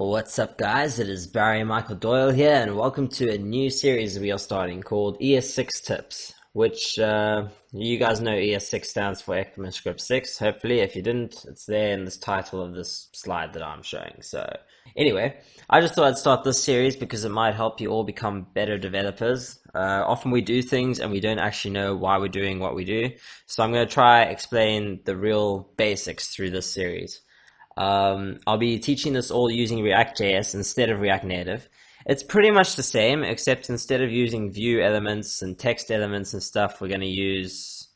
What's up, guys? It is Barry Michael Doyle here, and welcome to a new series we are starting called ES6 Tips, which you guys know ES6 stands for ECMAScript 6. Hopefully, if you didn't, it's there in this title of this slide that I'm showing. So, anyway, I just thought I'd start this series because it might help you all become better developers. Often we do things and we don't actually know why we're doing what we do. So, I'm going to try explain the real basics through this series. I'll be teaching this all using React.js instead of React Native. It's pretty much the same, except instead of using view elements and text elements and stuff, we're going to use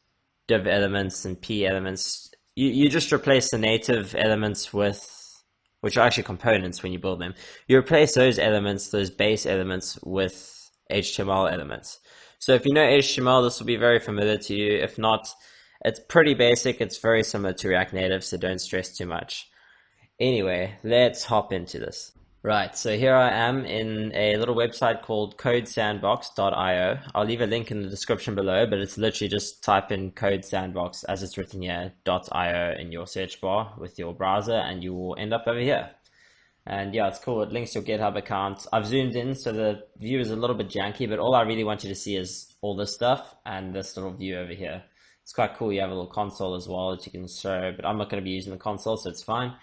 div elements and p elements. You just replace the native elements with, which are actually components when you build them. You replace those elements, those base elements, with HTML elements. So if you know HTML, this will be very familiar to you. If not, it's pretty basic. It's very similar to React Native, so don't stress too much. Anyway, let's hop into this. Right, so here I am in a little website called codesandbox.io. I'll leave a link in the description below, but it's literally just type in codesandbox as it's written here, .io in your search bar with your browser, and you will end up over here. And yeah, it's cool. It links your GitHub account. I've zoomed in, so the view is a little bit janky, but all I really want you to see is all this stuff and this little view over here. It's quite cool. You have a little console as well that you can show, but I'm not going to be using the console, so it's fine.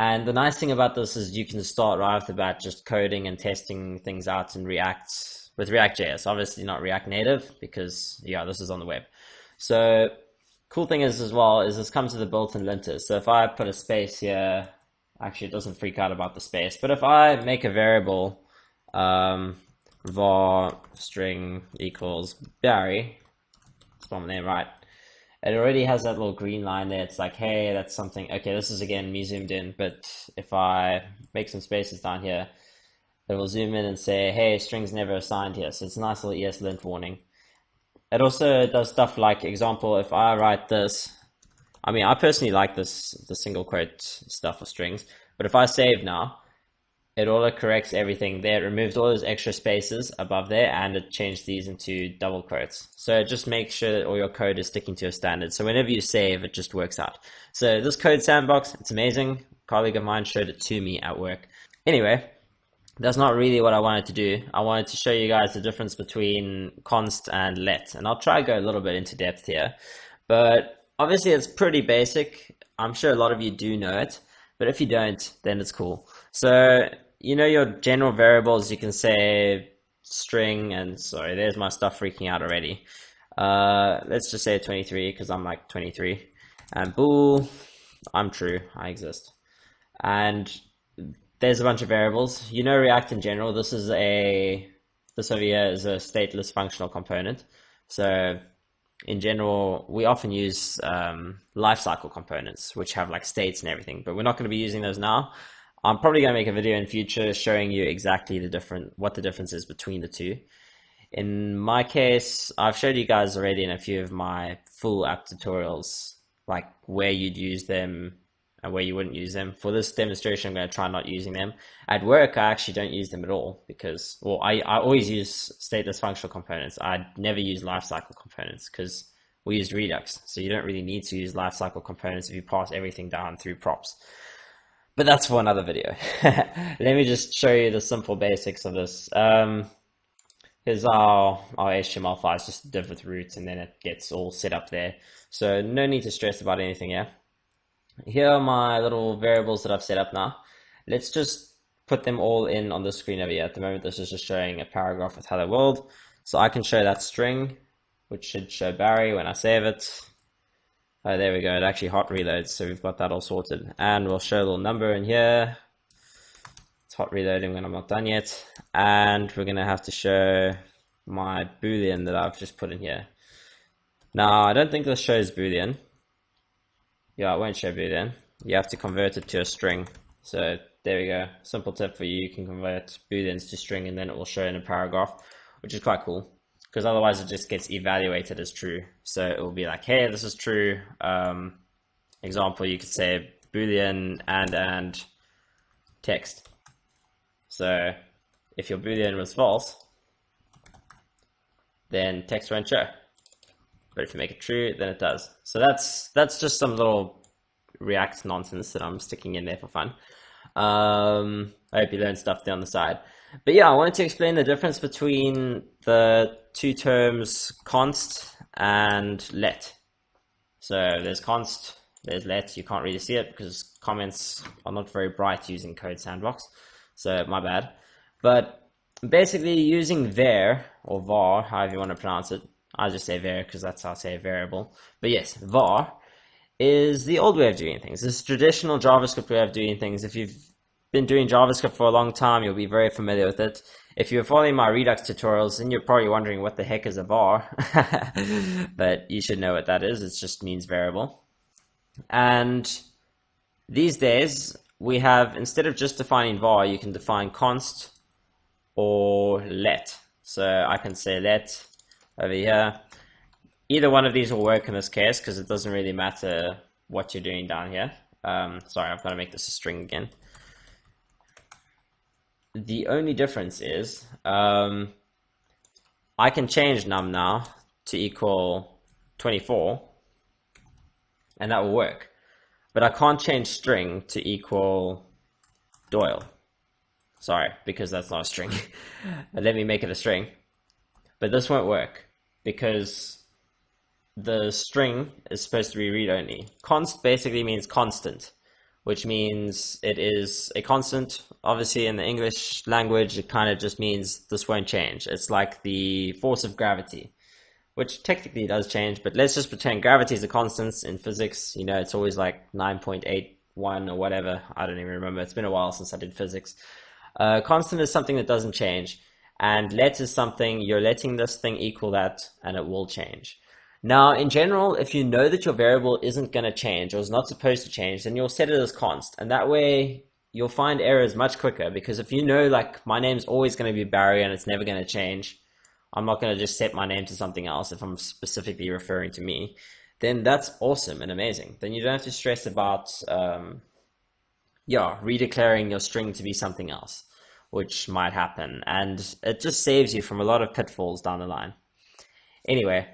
And the nice thing about this is you can start right off the bat just coding and testing things out in React with React.js. Obviously not React Native because, yeah, this is on the web. So cool thing is as well is this comes with a built-in linter. So if I put a space here, actually it doesn't freak out about the space, but if I make a variable var string equals Barry, spell my name right, it already has that little green line there. It's like, hey, that's something. Okay, this is again me zoomed in, but if I make some spaces down here, it will zoom in and say, hey, strings never assigned here. So it's a nice little ESLint warning. It also does stuff like, example, if I write this, I mean, I personally like this, the single quote stuff for strings, but if I save now, it auto corrects everything there. It removes all those extra spaces above there, and it changed these into double quotes. So it just makes sure that all your code is sticking to a standard. So whenever you save, it just works out. So this code sandbox, it's amazing. A colleague of mine showed it to me at work. Anyway, that's not really what I wanted to do. I wanted to show you guys the difference between const and let. And I'll try to go a little bit into depth here. But obviously it's pretty basic. I'm sure a lot of you do know it. But if you don't, then it's cool. So you know your general variables, you can say string, and sorry, there's my stuff freaking out already. Let's just say 23 because I'm like 23. And bool, I'm true, I exist. And there's a bunch of variables. You know React in general, this over here is a stateless functional component. So in general, we often use lifecycle components, which have like states and everything, but we're not going to be using those now. I'm probably going to make a video in future showing you exactly what the difference is between the two. In my case, I've showed you guys already in a few of my full app tutorials, like where you'd use them and where you wouldn't use them. For this demonstration, I'm going to try not using them. At work, I actually don't use them at all because, well, I always use stateless functional components. I never use lifecycle components because we use Redux. So you don't really need to use lifecycle components if you pass everything down through props. But that's for another video. Let me just show you the simple basics of this. Here's our HTML file. It's just a div with root, and then it gets all set up there. So no need to stress about anything here. Here are my little variables that I've set up now. Let's just put them all in on the screen over here. At the moment, this is just showing a paragraph with hello world. So I can show that string, which should show Barry when I save it. Oh, there we go. It actually hot reloads, so we've got that all sorted. And we'll show a little number in here. It's hot reloading when I'm not done yet. And we're going to have to show my Boolean that I've just put in here. Now, I don't think this shows Boolean. Yeah, it won't show Boolean. You have to convert it to a string. So there we go. Simple tip for you. You can convert Booleans to string, and then it will show in a paragraph, which is quite cool. Because otherwise it just gets evaluated as true. So it will be like, hey, this is true. Example, you could say Boolean and text. So if your Boolean was false, then text won't show. But if you make it true, then it does. So that's just some little React nonsense that I'm sticking in there for fun. I hope you learned stuff there on the side. But yeah, I wanted to explain the difference between the two terms const and let. So there's const, there's let. You can't really see it because comments are not very bright using Code Sandbox. So my bad. But basically using var, or var, however you want to pronounce it. I just say var because that's how I say variable. But yes, var is the old way of doing things. This traditional JavaScript way of doing things. If you've been doing JavaScript for a long time, you'll be very familiar with it. If you're following my Redux tutorials, then you're probably wondering what the heck is a var. But you should know what that is. It just means variable. And these days, we have, instead of just defining var, you can define const or let. So I can say let over here. Either one of these will work in this case because it doesn't really matter what you're doing down here. Sorry, I've got to make this a string again. The only difference is I can change num now to equal 24, and that will work. But I can't change string to equal Doyle. Sorry, because that's not a string. Let me make it a string. But this won't work because the string is supposed to be read-only. Const basically means constant, which means it is a constant. Obviously, in the English language, it kind of just means this won't change. It's like the force of gravity, which technically does change, but let's just pretend gravity is a constant in physics. You know, it's always like 9.81 or whatever. I don't even remember. It's been a while since I did physics. Constant is something that doesn't change, and let is something you're letting this thing equal that, and it will change. Now, in general, if you know that your variable isn't going to change or is not supposed to change, then you'll set it as const, and that way you'll find errors much quicker, because if you know, like, my name's always going to be Barry and it's never going to change, I'm not going to just set my name to something else if I'm specifically referring to me, then that's awesome and amazing. Then you don't have to stress about, redeclaring your string to be something else, which might happen, and it just saves you from a lot of pitfalls down the line. Anyway,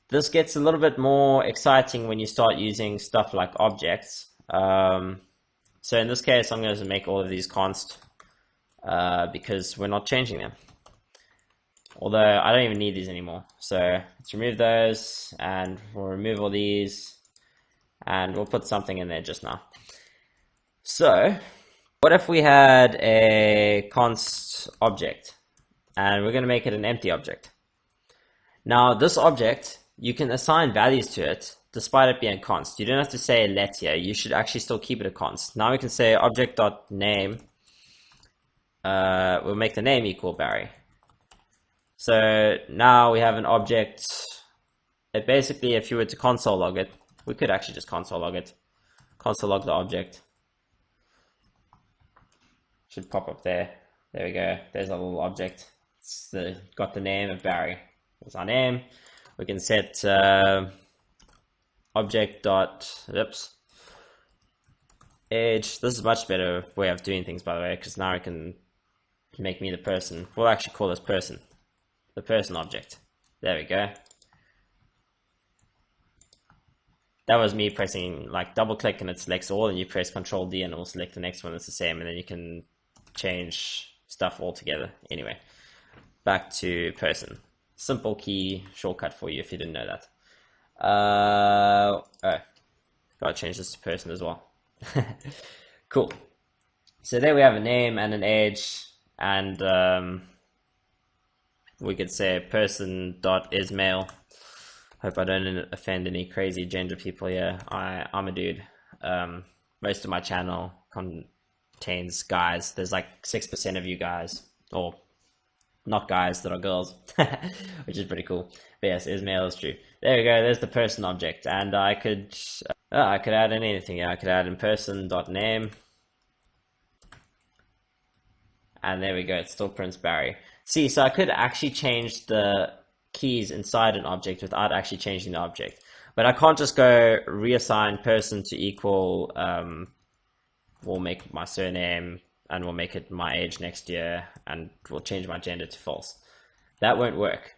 this gets a little bit more exciting when you start using stuff like objects. So in this case, I'm going to make all of these const because we're not changing them. Although I don't even need these anymore. So let's remove those, and we'll remove all these, and we'll put something in there just now. So what if we had a const object, and we're going to make it an empty object? Now this object, you can assign values to it despite it being const. You don't have to say let here. You should actually still keep it a const. Now we can say object.name. We'll make the name equal Barry. So now we have an object. It basically, if you were to console log it, we could actually just console log it. Console log the object. Should pop up there. There we go. There's a little object. It's got the name of Barry. There's our name. We can set object dot age. This is a much better way of doing things, by the way, because now I can make me the person. We'll actually call this person, the person object. There we go. That was me pressing, like, double click and it selects all, and you press Control D and it will select the next one that's the same, and then you can change stuff altogether. Anyway, back to person. Simple key shortcut for you if you didn't know that. Gotta change this to person as well. Cool. So there we have a name and an age, and we could say person.ismale. Hope I don't offend any crazy gender people here. I'm a dude. Most of my channel contains guys. There's like 6% of you guys, or not guys, that are girls, which is pretty cool. But yes, Ismail is true. There we go. There's the person object, and I could add in anything. Yeah, I could add in person.name, and there we go. It still prints Barry. See, so I could actually change the keys inside an object without actually changing the object, but I can't just go reassign person to equal. We'll make my surname, and we'll make it my age next year, and we'll change my gender to false. That won't work,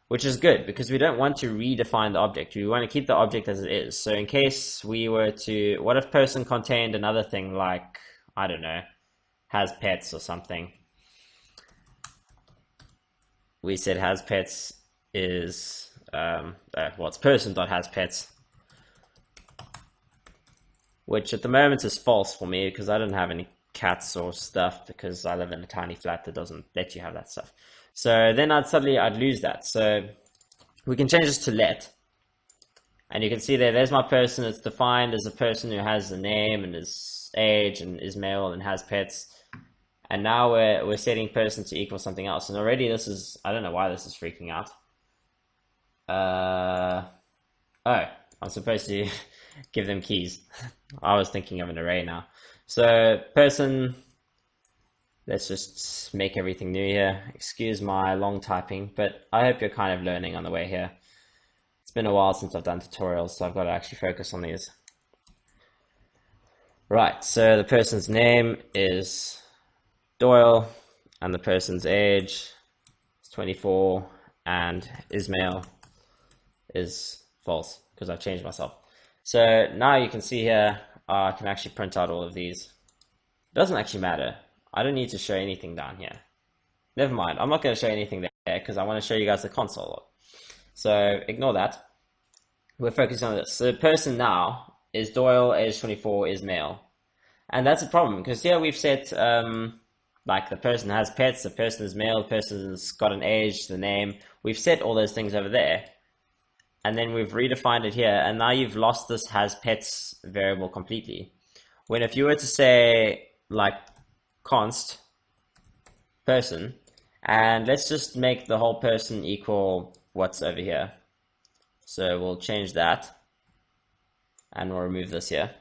which is good because we don't want to redefine the object. We want to keep the object as it is. So in case we were to, what if person contained another thing like, I don't know, has pets or something. We said has pets is, well, it's person.has pets, which at the moment is false for me because I don't have any cats or stuff because I live in a tiny flat that doesn't let you have that stuff. So then I'd lose that. So we can change this to let. And you can see there's my person. It's defined as a person who has a name and is age and is male and has pets. And now we're setting person to equal something else. And already this is, I don't know why this is freaking out. Oh, I'm supposed to give them keys. I was thinking of an array now. So person, let's just make everything new here. Excuse my long typing, but I hope you're kind of learning on the way here. It's been a while since I've done tutorials, so I've got to actually focus on these. Right, so the person's name is Doyle, and the person's age is 24, and Ismail is false, because I've changed myself. So now you can see here, I can actually print out all of these. It doesn't actually matter. I don't need to show anything down here. Never mind, I'm not going to show anything there, because I want to show you guys the console log. So ignore that. We're focusing on this. So the person now is Doyle, age 24, is male. And that's a problem, because here we've set, like the person has pets, the person is male, the person's got an age, the name. We've set all those things over there. And then we've redefined it here, and now you've lost this has pets variable completely. When if you were to say, like, const person, and let's just make the whole person equal what's over here. So we'll change that, and we'll remove this here.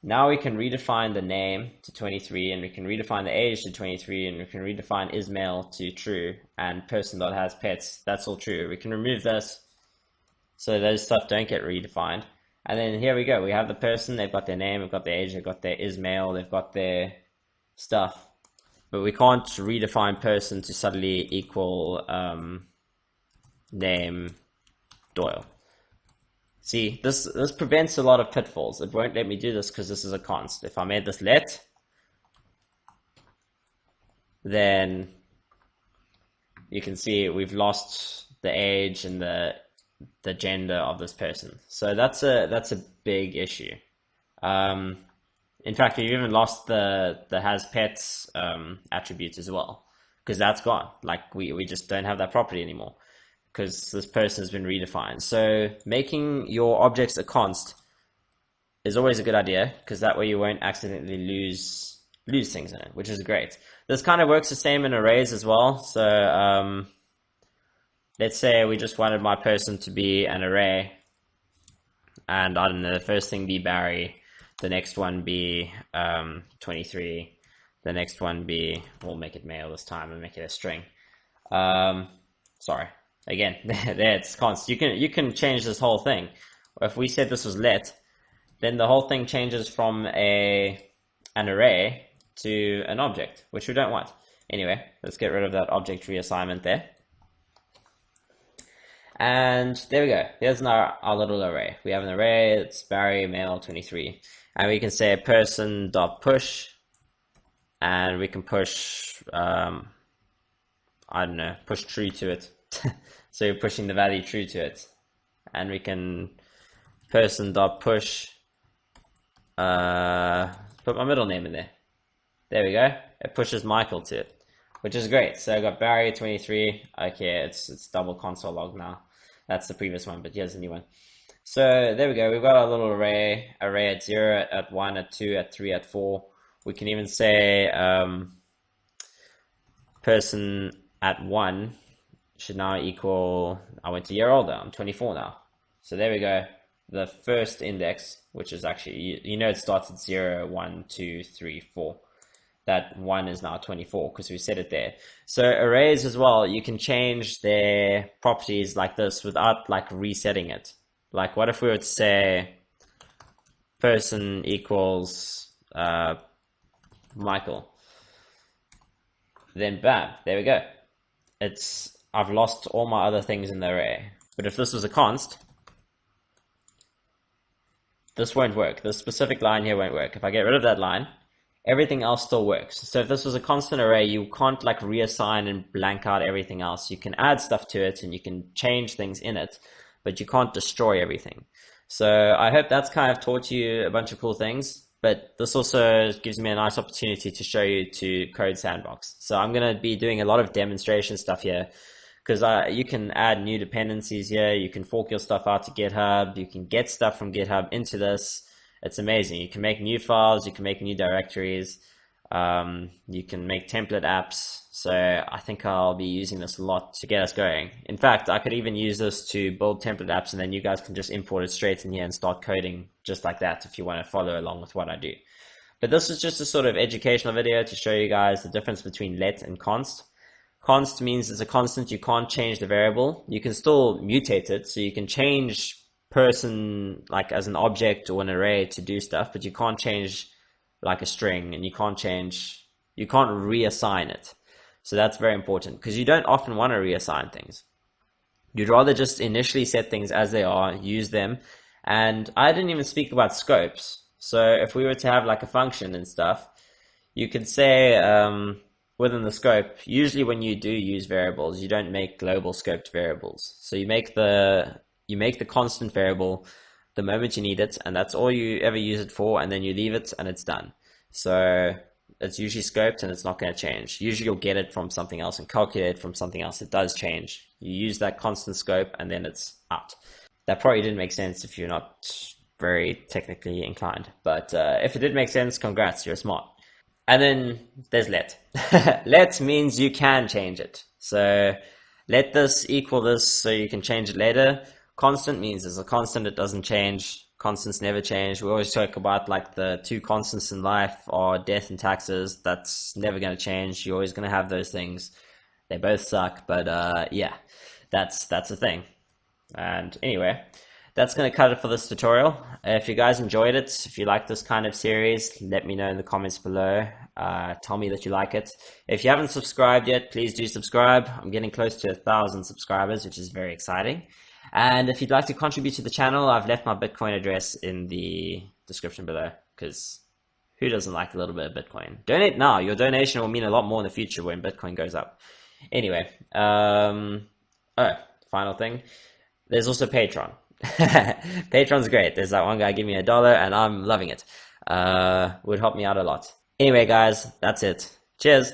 Now we can redefine the name to 23, and we can redefine the age to 23, and we can redefine Ismail to true, and person.has pets, that's all true. We can remove this, so those stuff don't get redefined. And then here we go, we have the person, they've got their name, they've got their age, they've got their Ismail, they've got their stuff. But we can't redefine person to suddenly equal name Doyle. See, this prevents a lot of pitfalls. It won't let me do this because this is a const. If I made this let, then you can see we've lost the age and the gender of this person. So that's a big issue. In fact, we've even lost the has pets attributes as well, because that's gone. Like we just don't have that property anymore, because this person has been redefined. So making your objects a const is always a good idea, because that way you won't accidentally lose things in it, which is great. This kind of works the same in arrays as well. So let's say we just wanted my person to be an array, and I don't know, the first thing be Barry, the next one be 23, the next one be, we'll make it male this time and make it a string. Sorry. Again, there it's const. You can change this whole thing. If we said this was let, then the whole thing changes from an array to an object, which we don't want. Anyway, let's get rid of that object reassignment there. And there we go. Here's our little array. We have an array, it's Barry, male, 23. And we can say person.push, and we can push, I don't know, push true to it. So you're pushing the value true to it. And we can person.push, put my middle name in there. There we go. It pushes Michael to it, which is great. So I got Barry 23. Okay, it's double console log now. That's the previous one, but here's a new one. So there we go. We've got our little array at 0, at 1, at 2, at 3, at 4. We can even say person at 1 should now equal, I went a year older, I'm 24 now. So there we go. The first index, which is actually, you know, it starts at 0, 1, 2, 3, 4. That 1 is now 24 because we set it there. So arrays as well, you can change their properties like this without like resetting it. Like what if we were to say person equals Michael? Then bam, there we go. I've lost all my other things in the array. But if this was a const, this won't work. This specific line here won't work. If I get rid of that line, everything else still works. So if this was a constant array, you can't like reassign and blank out everything else. You can add stuff to it and you can change things in it, but you can't destroy everything. So I hope that's kind of taught you a bunch of cool things, but this also gives me a nice opportunity to show you to Code Sandbox. So I'm going to be doing a lot of demonstration stuff here, because you can add new dependencies here, you can fork your stuff out to GitHub, you can get stuff from GitHub into this. It's amazing. You can make new files, you can make new directories, you can make template apps. So I think I'll be using this a lot to get us going. In fact, I could even use this to build template apps, and then you guys can just import it straight in here and start coding just like that if you want to follow along with what I do. But this is just a sort of educational video to show you guys the difference between let and const. Const means it's a constant, you can't change the variable. You can still mutate it, so you can change person like as an object or an array to do stuff, but you can't change like a string, and you can't reassign it. So that's very important, because you don't often want to reassign things. You'd rather just initially set things as they are, use them. And I didn't even speak about scopes. So if we were to have like a function and stuff, you could say within the scope, usually when you do use variables, you don't make global scoped variables. So you make the constant variable the moment you need it, and that's all you ever use it for, and then you leave it and it's done. So it's usually scoped and it's not going to change. Usually you'll get it from something else and calculate it from something else. It does change. You use that constant scope and then it's out. That probably didn't make sense if you're not very technically inclined, but if it did make sense, congrats, you're smart. And then there's let. Let means you can change it. So let this equal this so you can change it later. Constant means it's a constant, it doesn't change. Constants never change. We always talk about like the two constants in life are death and taxes. That's never going to change. You're always going to have those things. They both suck, but yeah, that's the thing. And anyway, that's going to cut it for this tutorial. If you guys enjoyed it, if you like this kind of series, let me know in the comments below. Tell me that you like it. If you haven't subscribed yet, please do subscribe. I'm getting close to 1,000 subscribers, which is very exciting. And if you'd like to contribute to the channel, I've left my Bitcoin address in the description below, because who doesn't like a little bit of Bitcoin? Donate now. Your donation will mean a lot more in the future when Bitcoin goes up. Anyway, final thing. There's also Patreon. Patreon's great. There's that one guy giving me $1 and I'm loving it. Would help me out a lot. Anyway, guys, that's it. Cheers.